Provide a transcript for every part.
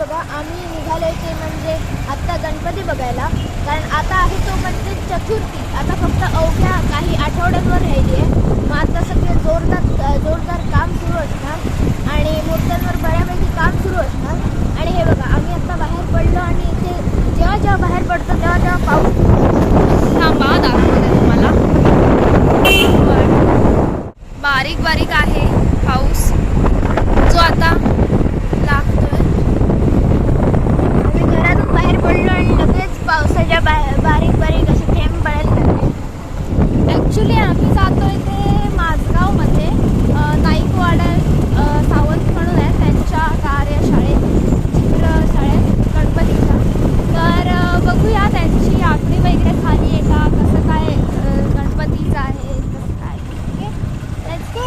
बघा आम्ही निघालोय ते म्हणजे आत्ता गणपती बघायला, कारण आता आहे तो म्हणजे चतुर्थी. आता फक्त अवघ्या काही आठवड्यांवर राहिली आहे. मग आता सगळे जोरदार काम सुरू असणार आणि मूर्त्यांवर बऱ्यापैकी काम सुरू असणार. आणि हे बघा आम्ही आता बाहेर पडलो आणि इथे जेव्हा बाहेर पडतो तेव्हा पाऊस थांबा दाखवते तुम्हाला. बारीक बारीक आहे पाऊस जो आता लागतोय. आम्ही घरातून बाहेर पडलो आणि लगेच पावसाच्या बारीक बारीक असे थेंब पडायला लागले. ॲक्च्युली आम्ही जातोय ते माझगावमध्ये नाईकवाडा सावंत म्हणून आहे त्यांच्या कार्यशाळेत, चित्रशाळेत गणपतीच्या. तर बघूया त्यांची आखणी वगैरे खाली आहे का, कसं काय गणपतीचं आहे कसं काय. Okay let's go.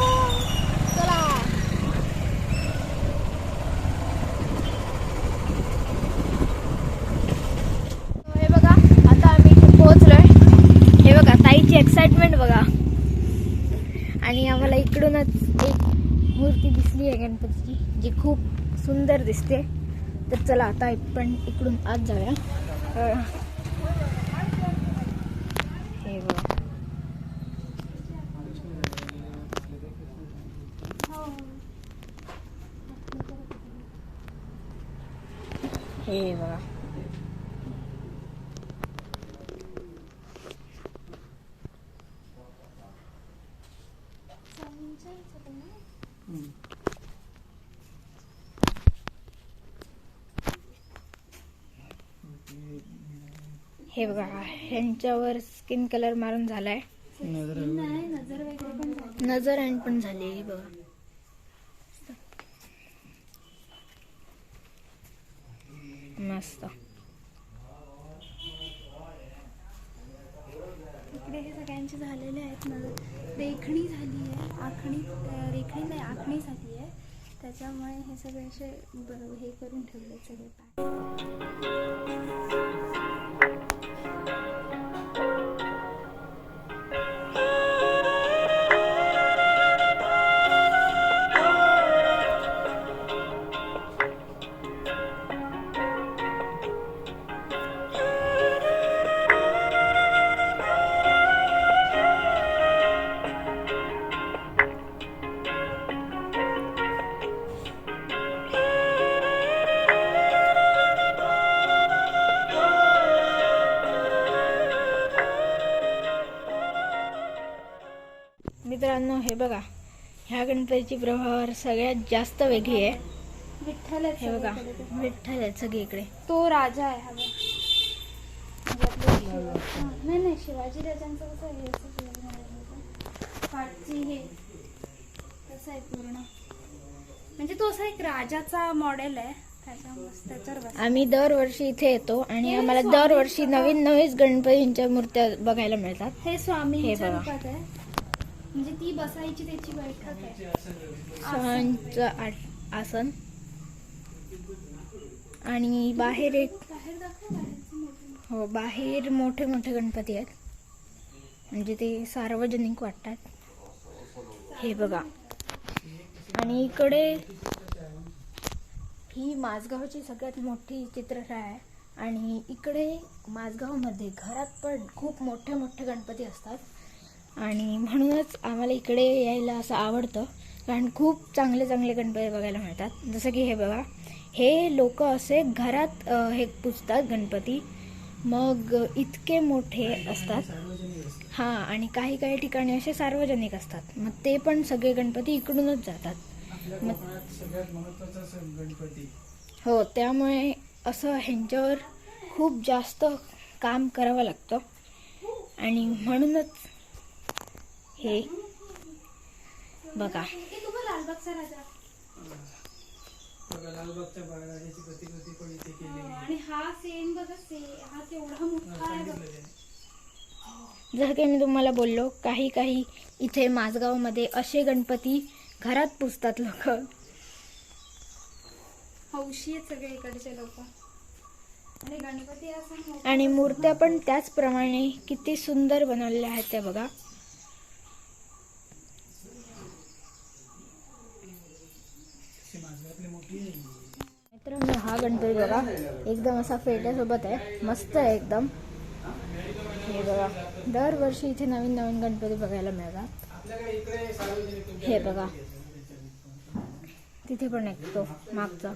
चला हे बघा आता आम्ही इथे पोहोचलोय. हे बघा ताईची एक्साइटमेंट बघा. आणि आम्हाला इकडूनच एक मूर्ती दिसली आहे गणपतीची जी खूप सुंदर दिसते. तर चला आता आपण इकडून आत जाऊया. हे बघा हे बघा हे बघा ह्यांच्यावर स्किन कलर मारून झालाय. नजर अँड पण झाली आहे बघा. मस्त. इकडे हे सगळ्यांचे झालेले आहेत ना. रेखणी झाली आहे, रेखणी नाही आखणी झाली आहे. त्याच्यामुळे हे सगळे असे हे करून ठेवले सगळे मित्रांनो हे बघा ह्या गणपतीची प्रभावर सगळ्यात जास्त वेगळी आहे. विठ्ठल हे बघा विठ्ठल आहेत सगळीकडे. तो राजा आहे. हा नाही शिवाजी राजांचं कसं आहे पाठची हे कसं आहे पूर्ण म्हणजे तो असा एक राजाचा मॉडेल आहे. आम्ही दरवर्षी इथे येतो आणि आम्हाला दरवर्षी नवीन गणपतींच्या मूर्त्या बघायला मिळतात. हे स्वामींच्या रूपात आहे म्हणजे ती बसायची त्याची बैठक आहे. स्वामींचं आसन. आणि बाहेर एक हो बाहेर मोठे गणपती आहेत म्हणजे ते सार्वजनिक वाटतात. हे बघा आणि इकडे ही माझगावची सगळ्यात मोठी चित्रशाळा आहे. आणि इकडे माझगावमध्ये घरात पण खूप मोठे गणपती असतात आणि म्हणूनच आम्हाला इकडे यायला असं आवडतं, कारण खूप चांगले गणपती बघायला मिळतात. जसं की हे बघा हे लोक असे घरात हे पुजतात गणपती, मग इतके मोठे असतात. हां आणि काही ठिकाणी असे सार्वजनिक असतात, मग ते पण सगळे गणपती इकडूनच जातात. हो त्यामुळे असं ह्यांच्यावर खूप जास्त काम करावं लागतं आणि म्हणूनच हे बघा आणि हा सेम बघा हा केवढा मोठा आहे. जसं की मी तुम्हाला बोललो काही इथे माझगावमध्ये असे गणपती घरात पुजतात लोक. हौशी आहेत सगळे इकडचे लोक. आणि गणपती असं आणि मूर्त्या पण त्याचप्रमाणे किती सुंदर बनवलेल्या आहेत त्या बघा. मित्रांनो हा गणपती बघा एकदम असा फेट्यासोबत आहे, मस्त आहे एकदम. हे बघा दरवर्षी इथे नवीन नवीन गणपती बघायला मिळतात. हे बघा तिथे पण एक तो मागचा.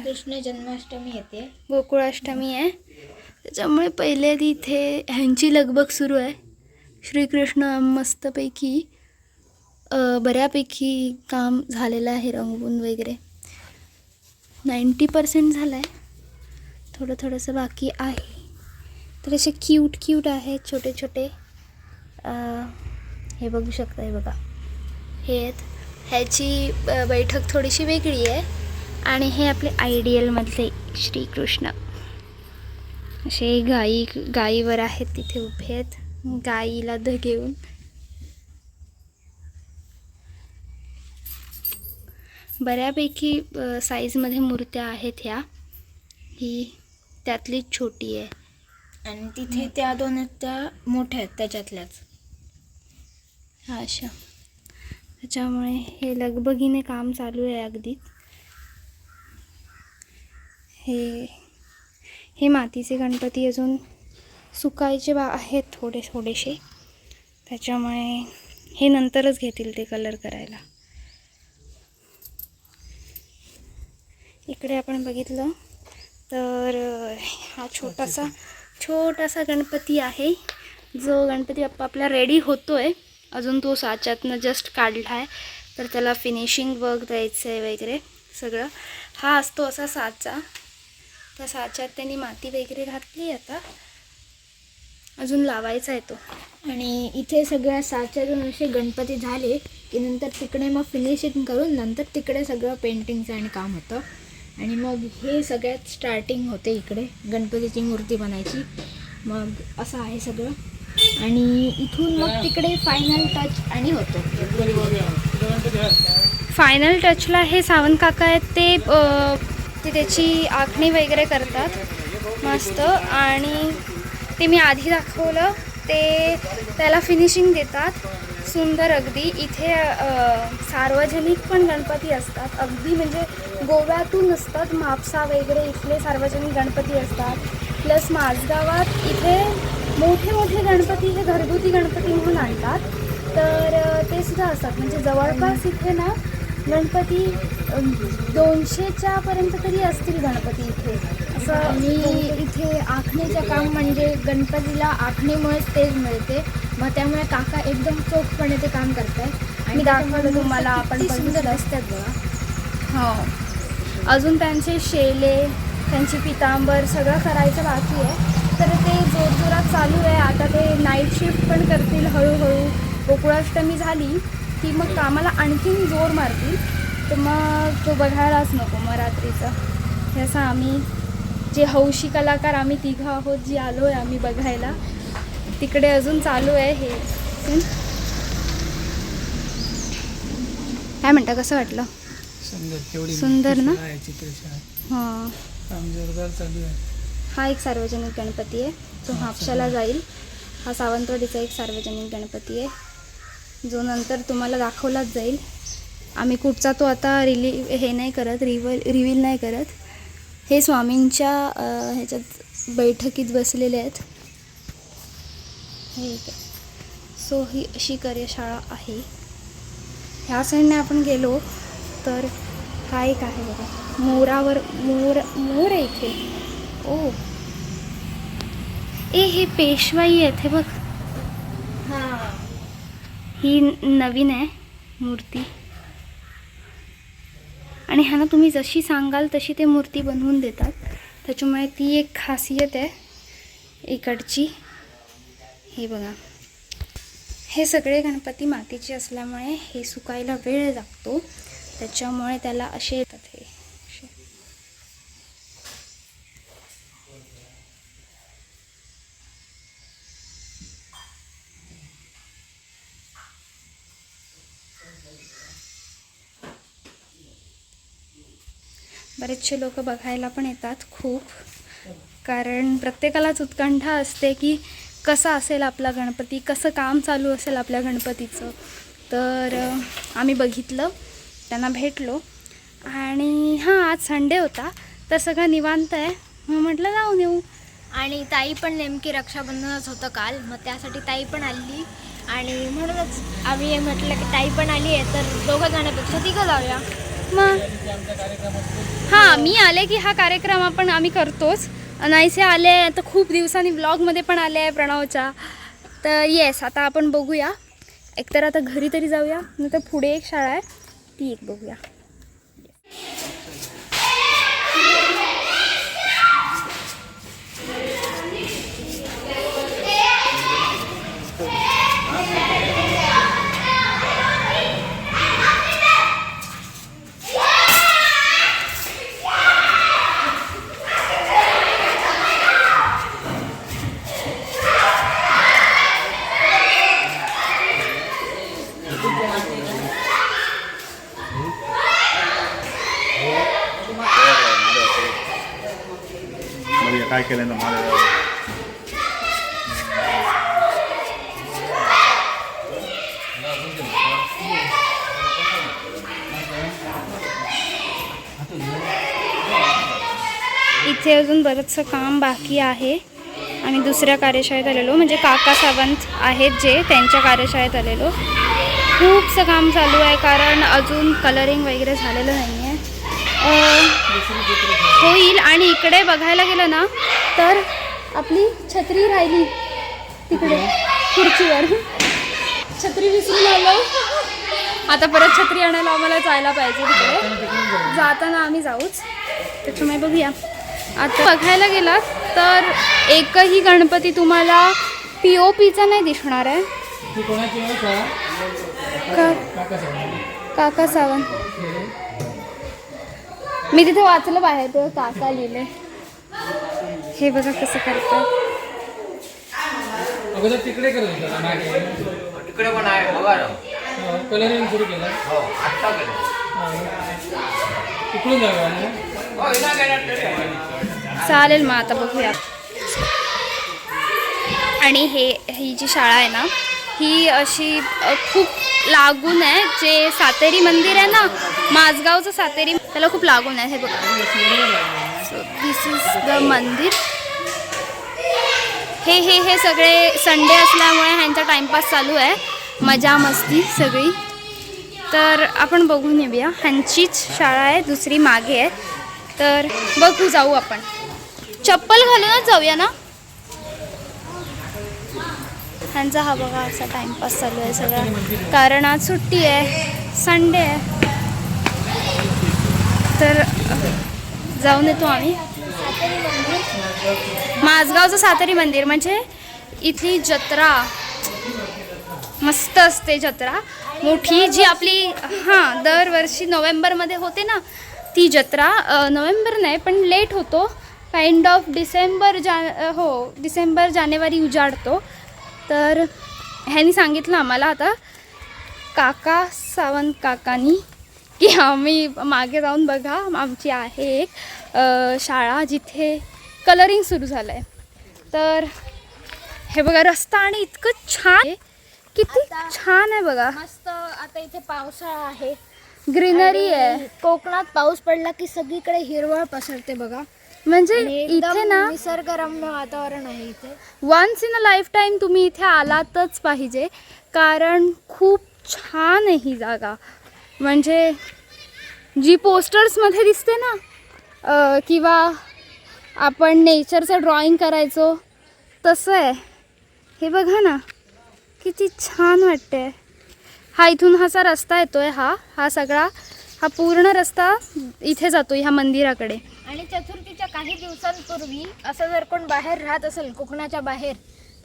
कृष्ण जन्माष्टमी येते, गोकुळाष्टमी आहे, त्याच्यामुळे पहिले आधी इथे ह्यांची लगबग सुरू आहे. श्रीकृष्ण मस्तपैकी बऱ्यापैकी काम झालेलं आहे, रंगवून वगैरे 90% झालं आहे, थोडंसं बाकी आहे. तर असे क्यूट आहेत छोटे छोटे. हे बघू शकता, हे बघा हे आहेत. ह्याची बैठक थोडीशी वेगळी आहे. आणि हे आपले आयडियलमधले श्रीकृष्ण असे गाईवर आहेत, तिथे उभे आहेत, गाईला घेऊन. बऱ्यापैकी साईजमध्ये मूर्त्या आहेत ह्या. ही त्यातलीच छोटी आहे आणि तिथे त्या दोन आहेत त्या मोठ्या आहेत त्याच्यातल्याच. हा अशा. त्याच्यामुळे हे लगबगीने काम चालू आहे अगदी. हे मातीचे गणपती अजून सुकायचे आहेत थोडेसे, त्याच्यामुळे हे नंतरच घेतील ते कलर करायला. इकडे आपण बघितलं तर हा छोटासा गणपती आहे, जो गणपती बाप्पा आपला रेडी होतोय. अजून तो साच्यातनं जस्ट काढला आहे, तर त्याला फिनिशिंग वर्क द्यायचं आहे वगैरे सगळं. हा असतो असा साचा, त्या साच्यात त्यांनी माती वगैरे घातली, आता अजून लावायचा आहे तो. आणि इथे सगळ्या साच्यातून असे गणपती झाले की नंतर तिकडे मग फिनिशिंग करून नंतर तिकडे सगळं पेंटिंगचं आणि काम होतं. आणि मग हे सगळ्यात स्टार्टिंग होते इकडे गणपतीची मूर्ती बनायची. मग असं आहे सगळं आणि इथून मग तिकडे फायनल टच आणि होतो. फायनल टचला हे सावंत काका आहेत ते त्याची आखणी वगैरे करतात मस्त. आणि ते मी आधी दाखवलं ते त्याला फिनिशिंग देतात सुंदर अगदी. इथे सार्वजनिक पण गणपती असतात अगदी म्हणजे गोव्यातून असतात. म्हापसा वगैरे इथले सार्वजनिक गणपती असतात. प्लस माझगावात इथे मोठे मोठे गणपती हे घरगुती गणपती म्हणून आणतात तर ते सुद्धा असतात. म्हणजे जवळपास इथे ना गणपती 200च्या पर्यंत तरी असतील गणपती इथे असं. आणि इथे आखणीचं काम म्हणजे गणपतीला आखणीमुळेच तेज मिळते. मग त्यामुळे काका एकदम चोखपणे ते काम करतात. आणि दाखवलं तुम्हाला आपण सुंदर असतात बघा. हो अजून त्यांचे शेले त्यांची पितांबर सगळं करायचं बाकी आहे. तर ते जोरजोरात चालू आहे. आता ते नाईट शिफ्ट पण करतील हळूहळू. गोकुळाष्टमी झाली की मग कामाला आणखीन जोर मारतील. तर मग तो बघायलाच नको मग रात्रीचं. हे असं आम्ही जे हौशी कलाकार आम्ही तिघं आहोत जी आलो आहे आम्ही बघायला. तिकडे अजून चालू आहे हे. काय म्हणता कसं वाटलं? सुंदर ना. हां जोरदार चालू आहे. हा एक सार्वजनिक गणपती आहे जो हापशाला जाईल. हा सावंतवाडीचा एक सार्वजनिक गणपती आहे जो नंतर तुम्हाला दाखवलाच जाईल. आम्ही कुठचा तो आता हे नाही करत रिव्हील नाही करत. हे स्वामींच्या ह्याच्यात बैठकीत बसलेले आहेत. हे सो ही अशी कार्यशाळा आहे. ह्या साईडने आपण गेलो तर हा एक आहे बघा मोर आहे इथे. ओ हे पेशवाई आहेत हे बघ. हां ही नवीन आहे मूर्ती आणि ह्यांना तुम्ही जशी सांगाल तशी ते मूर्ती बनवून देतात. त्याच्यामुळे ती एक खासियत आहे इकडची. हे बघा हे सगळे गणपती मातीचे असल्यामुळे हे सुकायला वेळ लागतो त्याच्यामुळे त्याला असे येतात हे असे. बरेचसे लोक बघायला पण येतात खूप. कारण प्रत्येकालाच उत्कंठा असते की कसा असेल आपला गणपती, कसं काम चालू असेल आपल्या गणपतीचं. तर आम्ही बघितलं त्यांना भेटलो आणि हां आज संडे होता तर सगळं निवांत आहे. मग म्हटलं जाऊन येऊ. आणि ताई पण नेमकी रक्षाबंधनच होतं काल. मग त्यासाठी ताई पण आली आणि म्हणूनच आम्ही म्हटलं की ताई पण आली आहे तर दोघं जाण्यापेक्षा तिघं जाऊया. मग हां मी आले की हा कार्यक्रम आम्ही करतोच. नाहीसे आले तर खूप दिवसांनी व्लॉगमध्ये पण आले आहे प्रणवच्या. तर येस आता आपण बघूया. एकतर आता घरी तरी जाऊया नाही तर पुढे एक शाळा आहे ती एक बघूया. काय केलं ना मला इथे अजून बरंचसं काम बाकी आहे. आम्ही दुसऱ्या कार्यशाळेत आलेलो म्हणजे काका सावंत आहेत जे त्यांच्या कार्यशाळेत आलेलो. खूपसं काम चालू आहे कारण अजून कलरिंग वगैरे झालेलं नाही आहे. होईल. आणि इकडे बघायला गेलं ना तर आपली छत्री राहिली तिकडे खुर्चीवर. छत्री विसरून आलो. आता परत छत्री आणायला आम्हाला जायला पाहिजे तिकडे. जाताना आम्ही जाऊच त्याच्यामुळे बघूया. आता बघायला गेलात तर एकही गणपती तुम्हाला POPचा नाही दिसणार आहे. काका सावंत मी तिथे वाचलं बाहेर ते काका लिहिले. हे बघा कसं करतात. अगोदर तिकडे करत होता मागे. तिकडे पण आहे बघा ना. कलरिंग सुरू केलं. हो आत्ता केलं. तिकडून जागा आहे. हो इला गेला तरी आहे. चालेल मग आता बघूया. आणि ही जी शाळा आहे ना ही अशी खूप लागून आहे. जे सातेरी मंदिर आहे ना माझगावचं सातेरी त्याला खूप लागून आहे. हे बघा सो दिस इज द मंदिर. हे सगळे संडे असल्यामुळे ह्यांचा टाइमपास चालू आहे. मजा मस्ती सगळी. तर आपण बघून येऊया. ह्यांचीच शाळा आहे दुसरी मागे आहे. तर बघू जाऊ आपण. चप्पल घालूनच जाऊया ना. ह्यांचा हा बघा असा टाइमपास चालू आहे सगळा. कारण आज सुट्टी आहे संडे आहे. तर जाऊन येतो आम्ही. माझगावचं सातेरी मंदिर म्हणजे इथली जत्रा मस्त असते. जत्रा मोठी जी आपली हां दरवर्षी नोव्हेंबरमध्ये होते ना ती जत्रा. नोव्हेंबर नाही पण लेट होतो. काइंड ऑफ डिसेंबर जानेवारी उजाडतो. तर ह्यांनी सांगितलं आम्हाला आता काका सावंत काकांनी की आम्ही मागे जाऊन बघा आमची आहे एक शाळा जिथे कलरिंग सुरू झालं आहे. तर हे बघा रस्ता आणि इतकं छान आहे. किती छान आहे बघा. मस्त. आता इथे पावसाळा आहे, ग्रीनरी आहे. आणि कोकणात पाऊस पडला की सगळीकडे हिरवळ पसरते बघा. म्हणजे आणि इथे एकदम ना निसर्गरम्य वातावरण आहे इथे. Once in a lifetime तुम्ही इथे आलातच पाहिजे. कारण खूप छान आहे ही जागा. म्हणजे जी पोस्टर्समध्ये दिसते ना किंवा आपण नेचरचं ड्रॉइंग करायचो तसं आहे. हे बघा ना किती छान वाटते. हा इथून असा रस्ता येतोय. हा सगळा हा पूर्ण रस्ता इथे जातो ह्या मंदिराकडे. आणि चतुर्थीच्या काही दिवसांपूर्वी असं जर कोण बाहेर राहत असेल कोकणाच्या बाहेर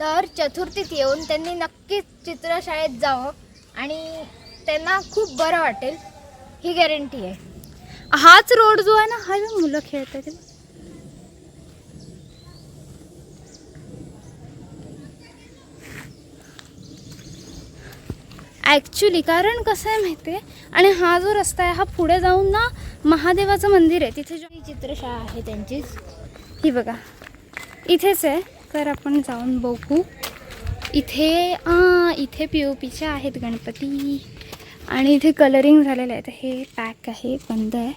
तर चतुर्थीत येऊन त्यांनी नक्कीच चित्रशाळेत जावं आणि त्यांना खूप बरं वाटेल. ही गॅरंटी आहे. हाच रोड जो आहे ना हा जो मुलं खेळतात ॲक्च्युली. कारण कसं आहे माहिती आहे. आणि हा जो रस्ता आहे हा पुढे जाऊन ना महादेवाचं मंदिर आहे तिथे. ही चित्रशाळा आहे त्यांचीच. ही बघा इथेच आहे. तर आपण जाऊन बघू. इथे POPचे आहेत गणपती आणि इथे कलरिंग झालेलं आहे. तर हे पॅक आहे बंद आहे.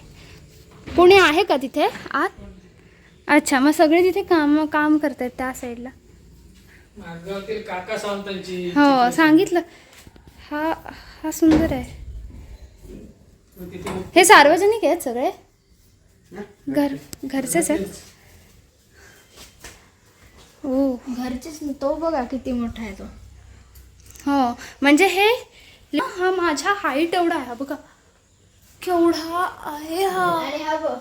कोणी आहे का तिथे आत? अच्छा मग सगळे तिथे काम करतात त्या साईडला. मार्गावरील काका सावंतांची. हो सांगितलं. हा सुंदर आहे. हे सार्वजनिक आहेत सगळे घरचेच आहेत. ओ घरचेच. तो बघा किती मोठा आहे तो. हो म्हणजे हा माझ्या हाईट एवढा आहे. बघा केवढा आहे हा. अरे हा बघ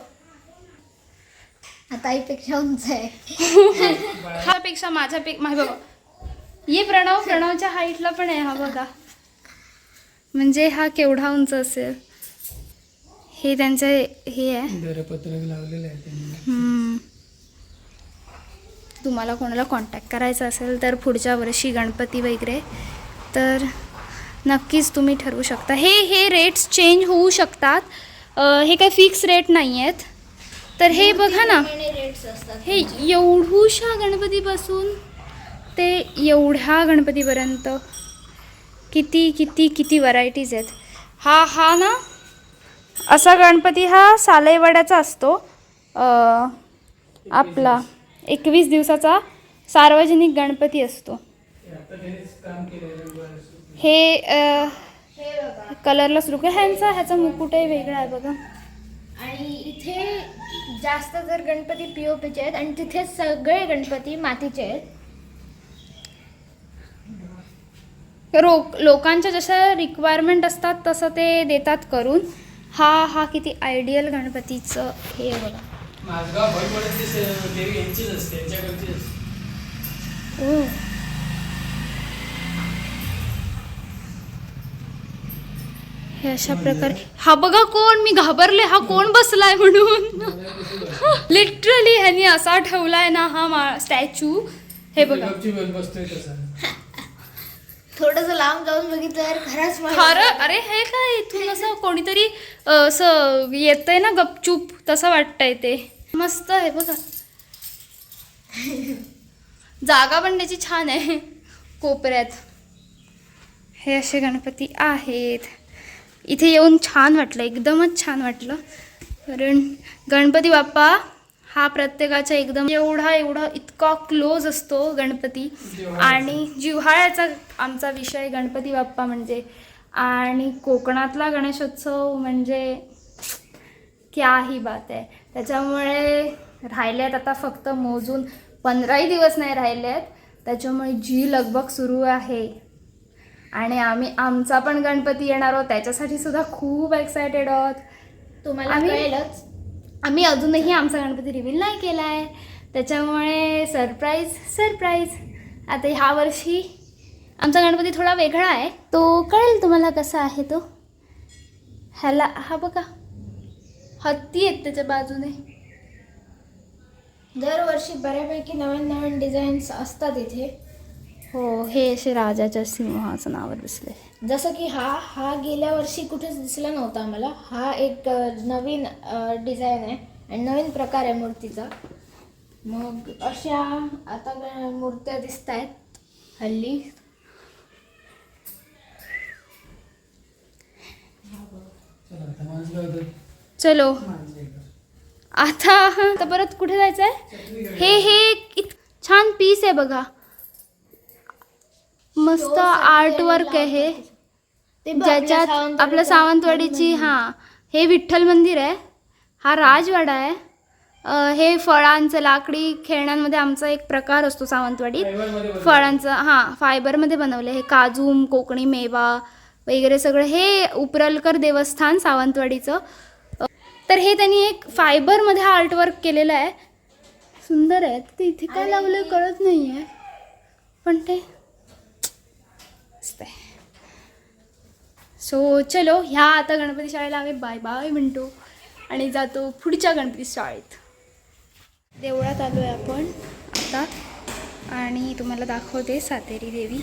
आता आईपेक्षा उंच आहे. ह्यापेक्षा बघा ये प्रणवच्या हाईटला पण आहे हा बघा. म्हणजे हा केवढा उंच असेल. हे त्यांचं हे आहे. दरपत्रक लावलेलं आहे त्यांनी. तुम्हाला कोणाला कॉन्टॅक्ट करायचा असेल तर पुढच्या वर्षी गणपती वगैरे तर नक्कीच तुम्ही ठरवू शकता. हे रेट्स चेंज होऊ शकतात. हे काही फिक्स रेट नाही आहेत. तर हे बघा ना रेट्स असतात. हे एवढूशा गणपतीपासून ते एवढ्या गणपतीपर्यंत किती किती किती व्हरायटीज आहेत. हा ना असा गणपती हा सालईवाड्याचा असतो. आपला 21 दिवसाचा सार्वजनिक गणपती असतो. हे कलरला सुरू ह्याचा मुकुटही वेगळा आहे बघा. आणि इथे जास्त तर गणपती POPचे आहेत आणि तिथे सगळे गणपती मातीचे आहेत. लोकांच्या जशा रिक्वायरमेंट असतात तसं ते देतात करून. हा किती आयडियल गणपतीचं हे आहे बघा. माझगाव भटवळची देवी यांचीच असते, यांच्याकडचीच असते. हे अशा प्रकारे. हा बघा कोण, मी घाबरले, हा कोण बसलाय म्हणून. लिटरली ह्यानी असा ठेवलाय ना हा स्टॅच्यू. हे बघा बसतोय तसा. थोडस लांब जाऊन बघितलं तर खरंच खरं. अरे हे काय इथून असं कोणीतरी असं येतंय ना गपचूप तसं वाटतंय ते. मस्त आहे बघा. जागा पण त्याची छान आहे कोपऱ्यात. हे असे गणपती आहेत. इथे येऊन छान वाटलं, एकदमच छान वाटलं. कारण गणपती बाप्पा हा प्रत्येकाचा एकदम एवढा इतका क्लोज असतो गणपती. आणि जिव्हाळ्याचा आमचा विषय गणपती बाप्पा म्हणजे. आणि कोकणातला गणेशोत्सव म्हणजे क्या ही बात आहे. त्याच्यामुळे राहिल्यात आता फक्त मोजून 15 दिवस नाही राहिले आहेत. त्याच्यामुळे जी लगबग सुरू आहे. आणि आमचा पण गणपती येणार आहोत त्याच्यासाठी सुद्धा खूप एक्सायटेड आहोत. तुम्हाला कळेलच. आम्ही अजूनही आमचा गणपती रिव्हील नाही केला आहे. त्याच्यामुळे सरप्राईज. आता ह्या वर्षी आमचा गणपती थोडा वेगळा आहे. तो कळेल तुम्हाला कसा आहे तो. हा बघा हत्ती आहेत त्याच्या बाजूने. दरवर्षी बऱ्यापैकी नवीन डिझाईन्स असतात इथे. हो, हे असे राजाच्या सिंहासनावर दिसले. जसं की हा गेल्या वर्षी कुठेच दिसला नव्हता आम्हाला. हा एक नवीन डिझाईन आहे आणि नवीन प्रकार आहे मूर्तीचा. मग अशा आता मूर्त्या दिसत आहेत हल्ली. चलो आता परत कुठे जायचं आहे. हे छान पीस आहे बघा. मस्त आर्टवर्क आहे हे. ज्याच्यात आपल्या सावंतवाडीची हे विठ्ठल मंदिर आहे. हा राजवाडा आहे. हे फळांचं लाकडी खेळण्यांमध्ये आमचा एक प्रकार असतो सावंतवाडीत. फळांचं फायबरमध्ये बनवलं. हे काजू, कोकणी मेवा वगैरे सगळं. हे उपरलकर देवस्थान सावंतवाडीचं. तर हे त्यांनी एक फायबरमध्ये हा आर्टवर्क केलेलं आहे. सुंदर आहे. ते इथे काय लावलं कळत नाही आहे पण ते मस्त आहे. सो चलो ह्या आता गणपती शाळेला आम्ही बाय बाय म्हणतो आणि जातो पुढच्या गणपती शाळेत. देवळात आलो आहे आपण आता आणि तुम्हाला दाखवते सातेरी देवी.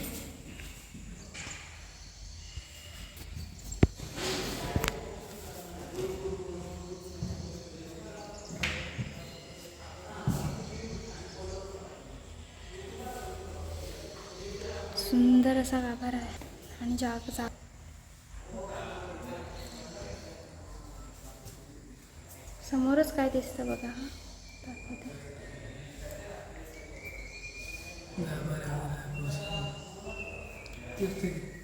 सुंदर असा गाभारा आहे आणि जागा समोरच काय दिसतं बघा.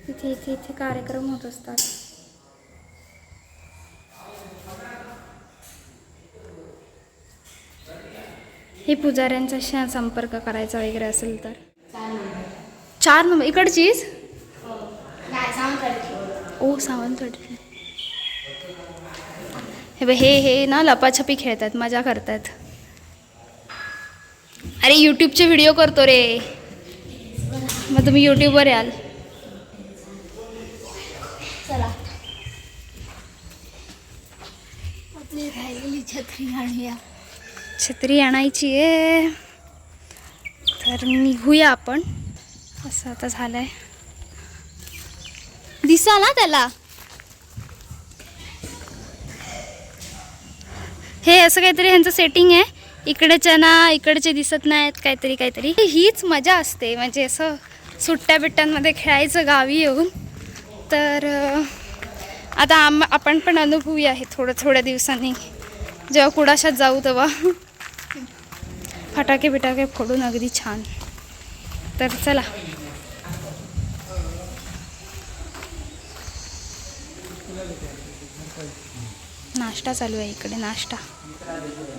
इथे कार्यक्रम होत असतात. हे पुजाऱ्यांचा संपर्क करायचा वगैरे असेल तर 4 नंबर इकडचीच. ओ सावंतवाडी. हे ना लपाछपी खेळतात, मजा करतात. अरे यूट्यूबचे व्हिडिओ करतो रे. मग तुम्ही यूट्यूबवर याल. चला आपली राहिलेली छत्री आणूया. छत्री आणायची आहे तर निघूया आपण. असं आता झालंय. दिसा ना त्याला. हे असं काहीतरी ह्यांचं सेटिंग आहे. इकडेच्या ना इकडचे दिसत नाहीत. काहीतरी हीच मजा असते. म्हणजे असं सुट्ट्या बिट्ट्यांमध्ये खेळायचं गावी येऊन. तर आता आपण पण अनुभवूया हे थोड्या दिवसांनी जेव्हा कुडाशात जाऊ तेव्हा. फटाके बिटाके फोडून अगदी छान. तर चला नाश्ता चालू आहे इकडे. नाश्ता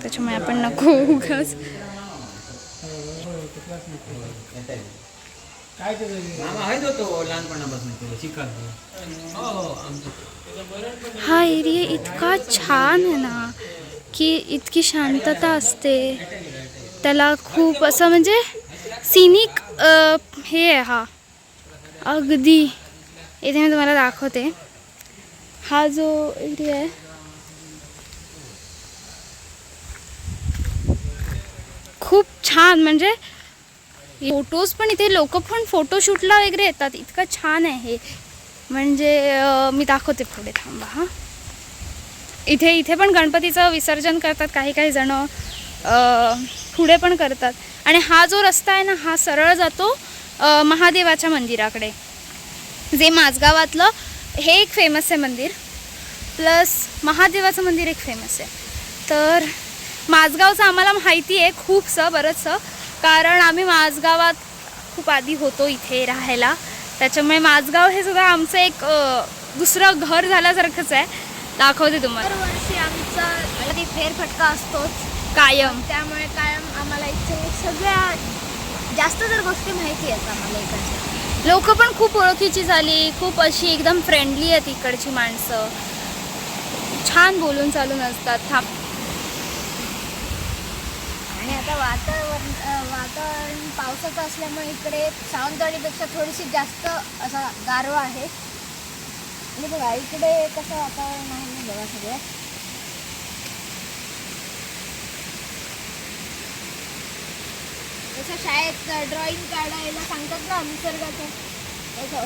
त्याच्यामुळे आपण नको उगाच. हा एरिया इतका छान आहे ना की इतकी शांतता असते. त्याला खूप असं म्हणजे सिनिक हे आहे. हा अगदी इथे मी तुम्हाला दाखवते. हा जो एरिया आहे खूप छान, म्हणजे फोटोज पण इथे लोक पण फोटोशूटला वगैरे येतात, इतकं छान आहे हे. म्हणजे मी दाखवते पुढे, थांबा हां. इथे पण गणपतीचं विसर्जन करतात काही जण, पुढे पण करतात. आणि हा जो रस्ता आहे ना, हा सरळ जातो महादेवाच्या मंदिराकडे, जे माझगावातलं हे एक फेमस आहे मंदिर, प्लस महादेवाचं मंदिर एक फेमस आहे. तर माझगावचं आम्हाला माहिती आहे खूपसं बरंचसं, कारण आम्ही माझगावात खूप आधी होतो इथे राहायला, त्याच्यामुळे माझगाव हे सुद्धा आमचं एक दुसरं घर झाल्यासारखंच आहे. दाखवते तुम्हाला. दरवर्षी आमचा गणपती फेरफटका असतोच कायम, त्यामुळे कायम आम्हाला इथे सगळ्या जास्त जर गोष्टी माहिती आहेत आम्हाला इकडच्या. लोक पण खूप ओळखीची झाली, खूप अशी एकदम फ्रेंडली आहेत इकडची माणसं, छान बोलून चालून असतात. आणि आता वातावरण पावसाचं असल्यामुळे इकडे सावंतवाडीपेक्षा थोडीशी जास्त असा गारवा आहे. आणि बघा इकडे कसं वातावरण आहे ना, बघा सगळं जसं शाळेत ड्रॉइंग काढायला सांगतात ना निसर्गाचं, तसं.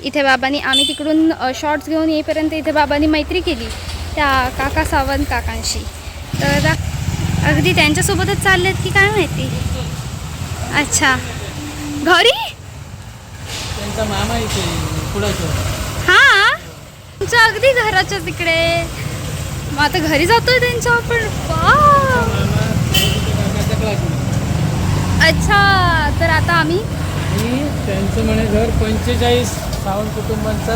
इथे बाबांनी, आम्ही तिकडून शॉर्ट्स घेऊन येईपर्यंत इथे बाबांनी मैत्री केली त्या काका सावंत काकांशी. तर अगदी त्यांच्यासोबतच चाललेत की काय माहिती. अच्छा, घरी त्यांचा मामा इथे पुढं. हां, तुमच्या अगदी घराच्या तिकडे. मग आता घरी जातोय त्यांच्या आपण. अच्छा, तर आता आम्ही त्यांचं म्हणे घर 45 सावंत कुटुंबांचा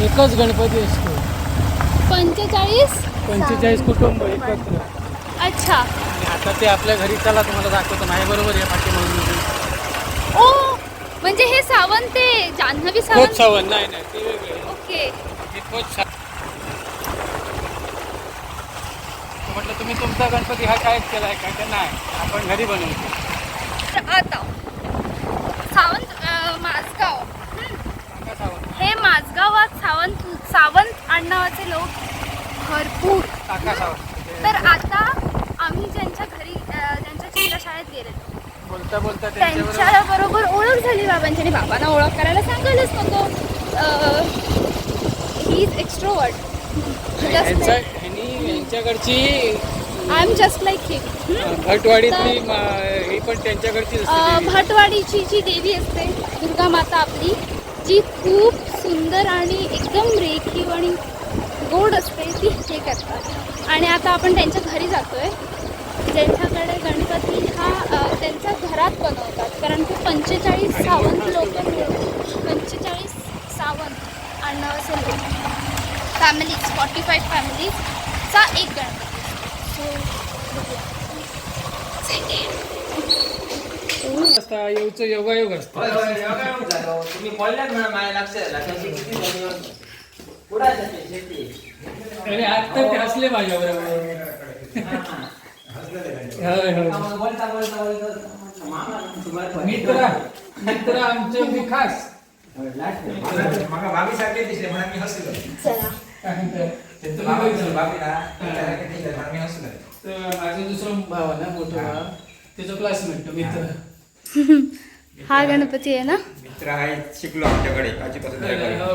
एकच गणपती असतो. 45 कुटुंब एकत्र. अच्छा, आणि आता ते आपल्या घरी, चला तुम्हाला दाखवतो. नाही बरोबर आहे पाठीमागून. ओ म्हणजे हे सावंत, ते जान्हवी सावंत. सावंत नाही ते वेगळे. ओके. म्हटलं तुम्ही तुमचा गणपती हा काय केलाय का? नाही, आपण घरी बनवतो. तर आता सावंत माझगाव, हे माझगावात सावंत आडनावाचे लोक भरपूर. काका सावंत. तर आता आम्ही ज्यांच्या घरी, ज्यांच्या चिल्ला शाळेत गेले, बोलता बोलता त्यांच्या बरोबर ओळख झाली बाबांची. आणि बाबांना ओळख करायला सांगायलाच नको. He is extrovert. यांच्याकडची I am just like him. भटवाडीतली ही पण त्यांच्याकडची भटवाडीची जी देवी असते दुर्गा माता आपली, जी खूप सुंदर आणि एकदम रेखीव आणि गोड असते, ती हे करतात. आणि आता आपण त्यांच्या घरी जातोय, ज्यांच्याकडे गणपती हा त्यांच्या घरात बनवतात. कारण की 45 सावंत लोक, 45 सावंत आडनावाचे लोक, फॅमिलीज, 45 फॅमिलीजचा एक गणपती. येऊचं योगायोग असतं. तुम्ही बोलल्यात ना, माझ्या लक्षात अरे आता ते हसले माझ्या बरोबर. मित्र आमचे मी खास. भाभी सारखे दिसले म्हणून मी हसलो. माझा दुसरा भाव आहे ना, मोठा भाव, त्याचा क्लासमेट मित्र. हा गणपती आहे ना. मित्र आहे, शिकलो आमच्याकडे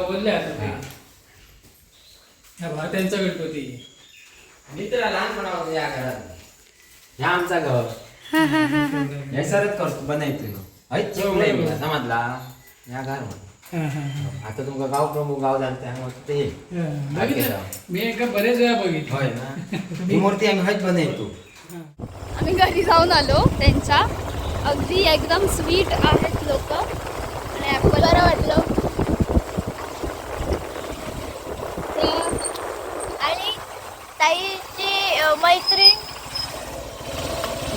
बोलले आता ते. हा भाव त्यांचा गणपती. मित्र लहानपणापासून या घरात, ह्या आमचा घर. हा हा हा हा. हे सरच करतो, बनवतोय. समजला या घर. आता तुमका गाव प्रमुख गाव जाणते ते मी एकदा बरेच वेळा बघितलं. होय ना. ही मूर्ती आम्ही हज बनवतो. आम्ही घरी जाऊन आलो त्यांच्या. अगदी एकदम स्वीट आहेत लोक. आणि ॲपल बरं वाटलं. आणि ताईची मैत्रीण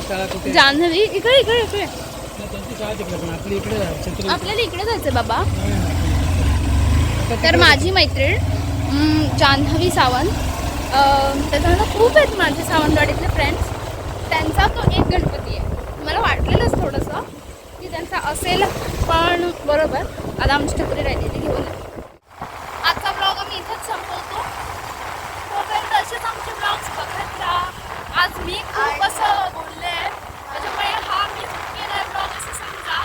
शाळा कुठे? जान्हवी इकडे इकडे इकडे. नाही, त्यांची शाळा तिकडे पण आपली इकडे आहे, छत्री. आपल्याला इकडे जायचं बाबा. नाही, नाही, आता तर तिकडे- माझी मैत्रीण जान्हवी सावंत, त्याच्यानंतर खूप आहेत माझे सावंतवाडीतले फ्रेंड्स. त्यांचा तो एक गणपती आहे. मला वाटलेलंच थोडंसं की त्यांचा असेल, पण बरोबर. आता आमची छत्री राहिली ती घेऊन ये. आजचा ब्लॉग आम्ही इथेच संपवतो. तोपर्यंत असेच आमचे ब्लॉग्स बघत राहा. आज मी खूप असं बोलले, त्याच्यामुळे हा मी केला ब्लॉग असं समजा.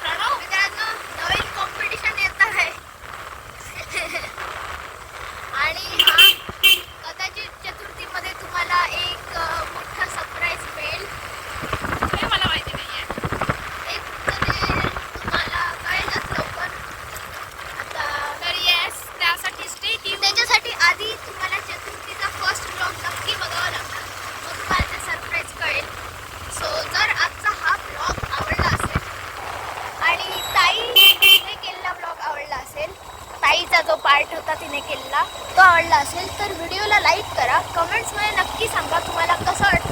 प्रणव मित्रांनो, नवीन कॉम्पिटिशन येत आहे. आणि हा कदाचित चतुर्थीमध्ये तुम्हाला एक मोठा सरप्राईज मिळेल. हे मला माहिती नाहीये. एक कधी तुम्हाला कळेलच लवकर. आता तर येस, त्यासाठी स्टे ट्यून. त्याच्यासाठी आधी तुम्हाला चतुर्थीचा फर्स्ट ब्लॉग नक्की बघावा लागणार. मग तुम्हाला ते सरप्राईज कळेल. सो जर आजचा हा ब्लॉग आवडला असेल आणि ताईने केलेला ब्लॉग आवडला असेल, ताईचा जो पार्ट होता तिने केलेला तो आवडला असेल, तर व्हिडिओला लाईक करा. कमेंट्समध्ये नक्की सांगा तुम्हाला कसं वाटलं